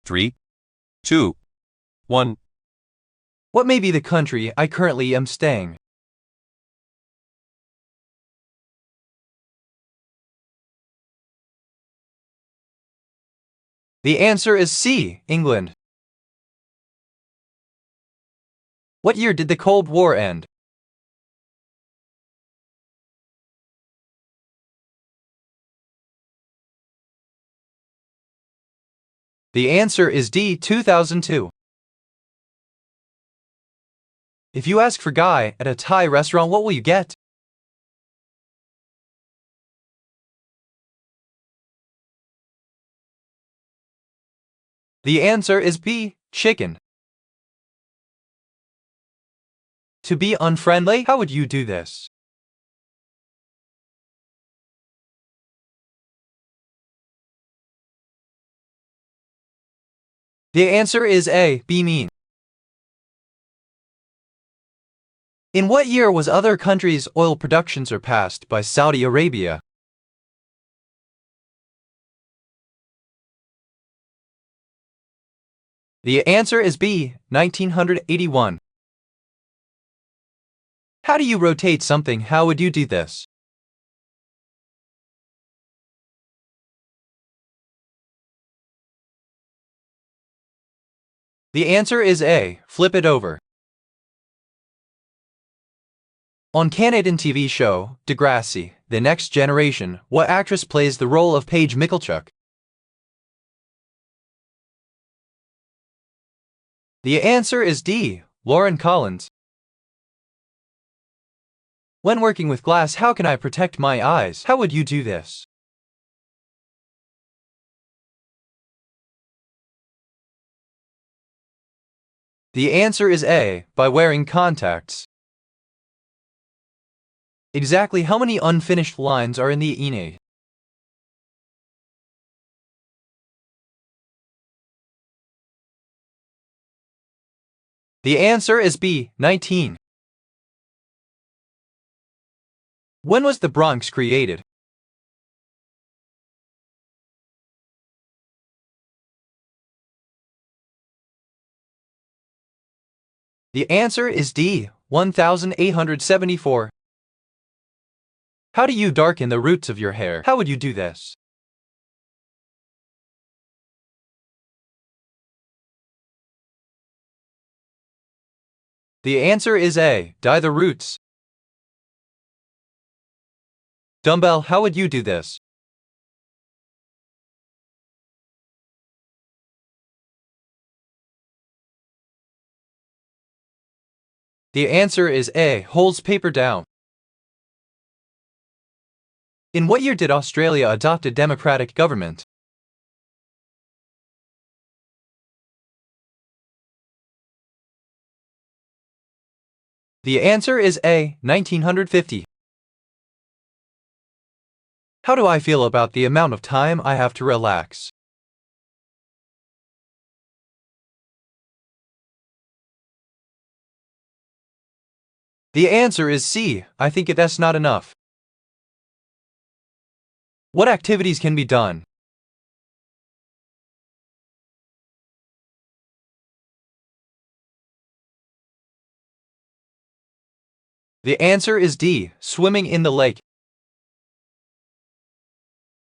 3, 2, 1. What may be the country I currently am staying? The answer is C, England. What year did the Cold War end? The answer is D, 2002. If you ask for Guy at a Thai restaurant, what will you get? The answer is B, chicken. To be unfriendly, how would you do this? The answer is A, be mean. In what year was other countries' oil production surpassed by Saudi Arabia? The answer is B, 1981. How do you rotate something? How would you do this? The answer is A, flip it over. On Canadian TV show, Degrassi, The Next Generation, what actress plays the role of Paige Michalchuk? The answer is D, Lauren Collins. When working with glass, how can I protect my eyes? How would you do this? The answer is A, by wearing contacts. Exactly how many unfinished lines are in the Aeneid? The answer is B, 19. When was the Bronx created? The answer is D, 1874. How do you darken the roots of your hair? How would you do this? The answer is A, dye the roots. Dumbbell, how would you do this? The answer is A, holds paper down. In what year did Australia adopt a democratic government? The answer is A, 1950. How do I feel about the amount of time I have to relax? The answer is C, I think that's not enough. What activities can be done? The answer is D, swimming in the lake.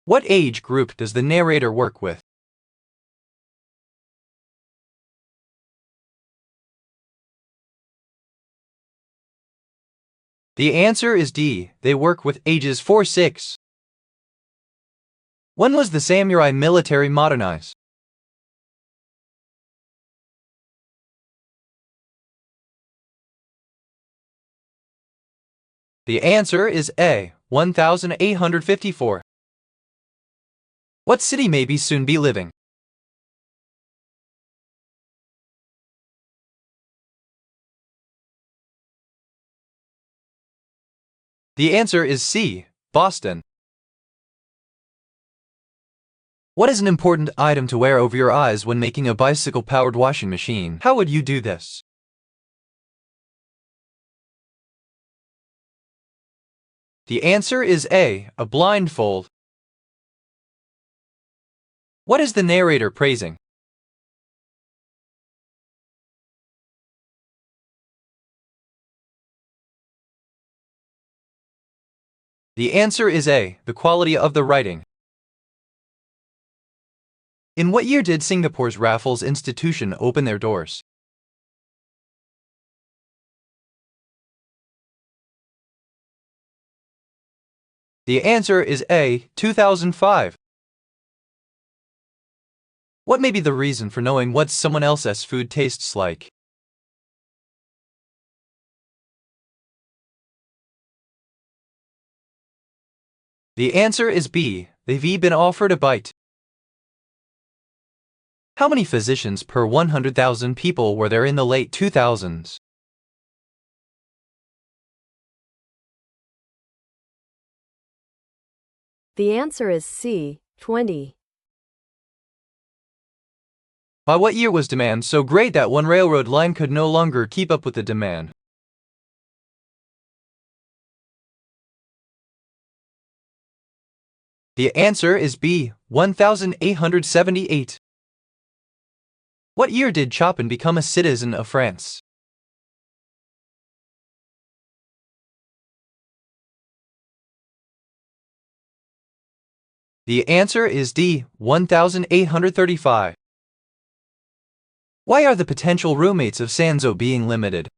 What age group does the narrator work with? The answer is D, they work with ages 4-6. When was the samurai military modernized? The answer is A, 1854. What city may we soon be living? The answer is C, Boston. What is an important item to wear over your eyes when making a bicycle-powered washing machine? How would you do this? The answer is A, a blindfold. What is the narrator praising? The answer is A. The quality of the writing. In what year did Singapore's Raffles Institution open their doors? The answer is A. 2005. What may be the reason for knowing what someone else's food tastes like? The answer is B. They've been offered a bite. How many physicians per 100,000 people were there in the late 2000s? The answer is C. 20. By what year was demand so great that one railroad line could no longer keep up with the demand? The answer is B. 1878. What year did Chopin become a citizen of France? The answer is D. 1835. Why are the potential roommates of Sanzo being limited?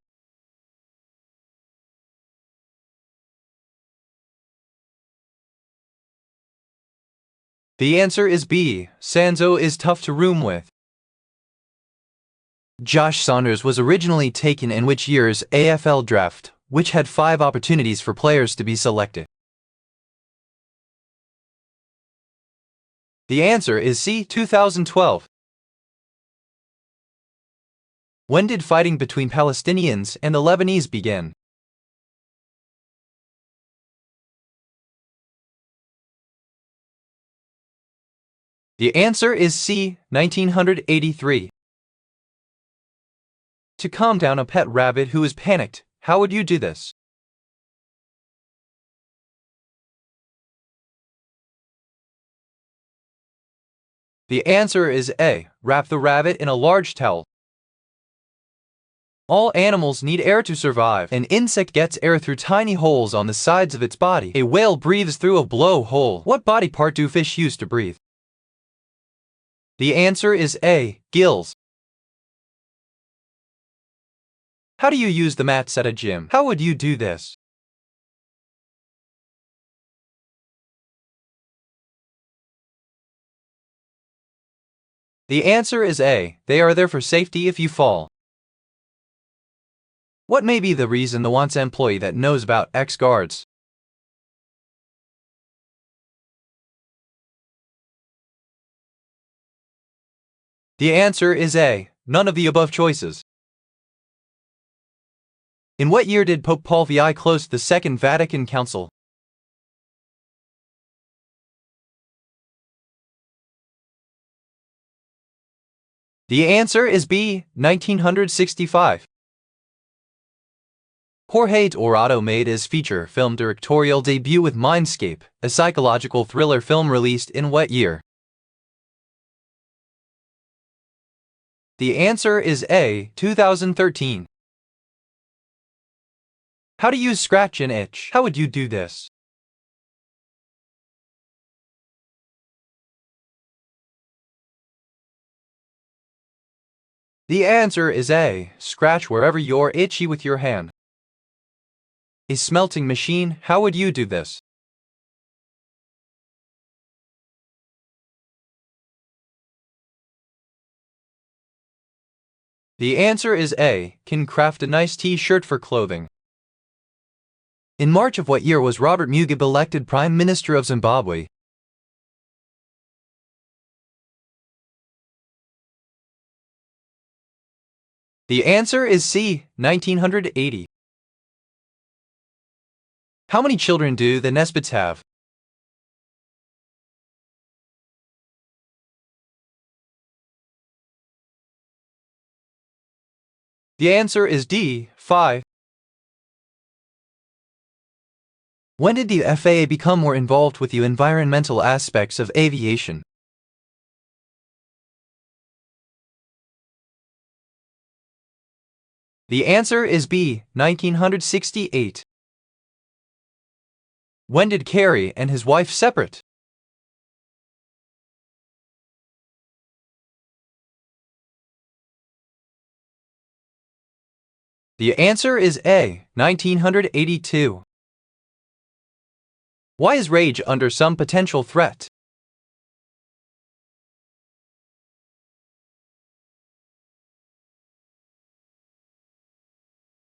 The answer is B. Sanzo is tough to room with. Josh Saunders was originally taken in which year's AFL draft, which had 5 opportunities for players to be selected? The answer is C. 2012. When did fighting between Palestinians and the Lebanese begin? The answer is C. 1983. To calm down a pet rabbit who is panicked, how would you do this? The answer is A. Wrap the rabbit in a large towel. All animals need air to survive. An insect gets air through tiny holes on the sides of its body. A whale breathes through a blowhole. What body part do fish use to breathe? The answer is A. Gills. How do you use the mats at a gym? How would you do this? The answer is A. They are there for safety if you fall. What may be the reason the wants employee that knows about X guards? The answer is A. None of the above choices. In what year did Pope Paul VI close the Second Vatican Council? The answer is B. 1965. Jorge Dorado made his feature film directorial debut with Mindscape, a psychological thriller film released in what year? The answer is A. 2013. How to use scratch and itch? How would you do this? The answer is A. Scratch wherever you're itchy with your hand. A smelting machine, how would you do this? The answer is A. Can craft a nice t-shirt for clothing. In March of what year was Robert Mugabe elected Prime Minister of Zimbabwe? The answer is C. 1980. How many children do the Nesbits have? The answer is D. 5. When did the FAA become more involved with the environmental aspects of aviation? The answer is B. 1968. When did Carrie and his wife separate? The answer is A, 1982. Why is rage under some potential threat?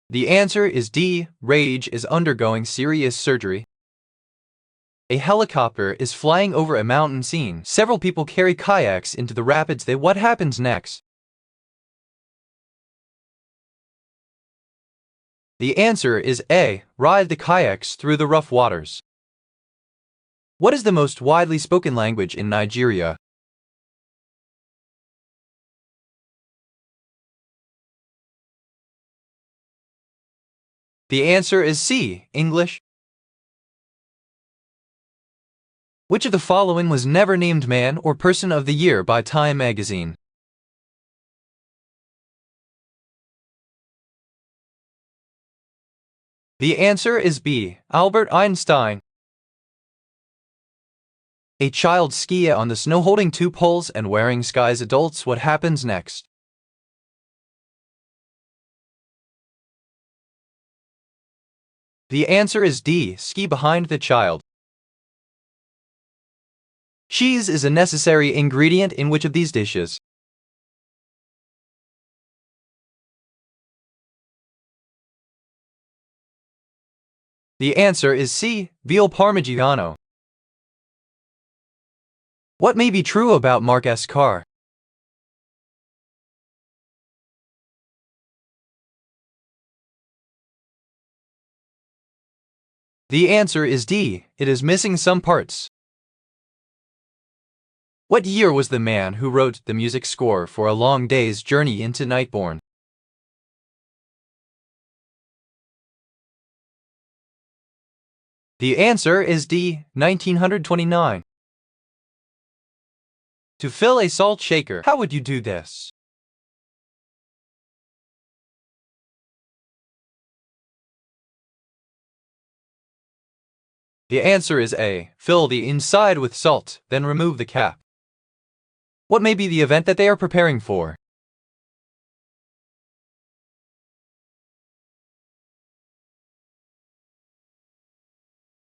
The answer is D, rage is undergoing serious surgery. A helicopter is flying over a mountain scene. Several people carry kayaks into the rapids. What happens next? The answer is A, ride the kayaks through the rough waters. What is the most widely spoken language in Nigeria? The answer is C, English. Which of the following was never named Man or Person of the Year by Time magazine? The answer is B, Albert Einstein. A child skis on the snow holding 2 poles and wearing skies. Adults, what happens next? The answer is D, ski behind the child. Cheese is a necessary ingredient in which of these dishes? The answer is C, veal parmigiano. What may be true about Mark S. Carr? The answer is D, it is missing some parts. What year was the man who wrote the music score for A Long Day's Journey into Night born? The answer is D, 1929. To fill a salt shaker, how would you do this? The answer is A, fill the inside with salt, then remove the cap. What may be the event that they are preparing for?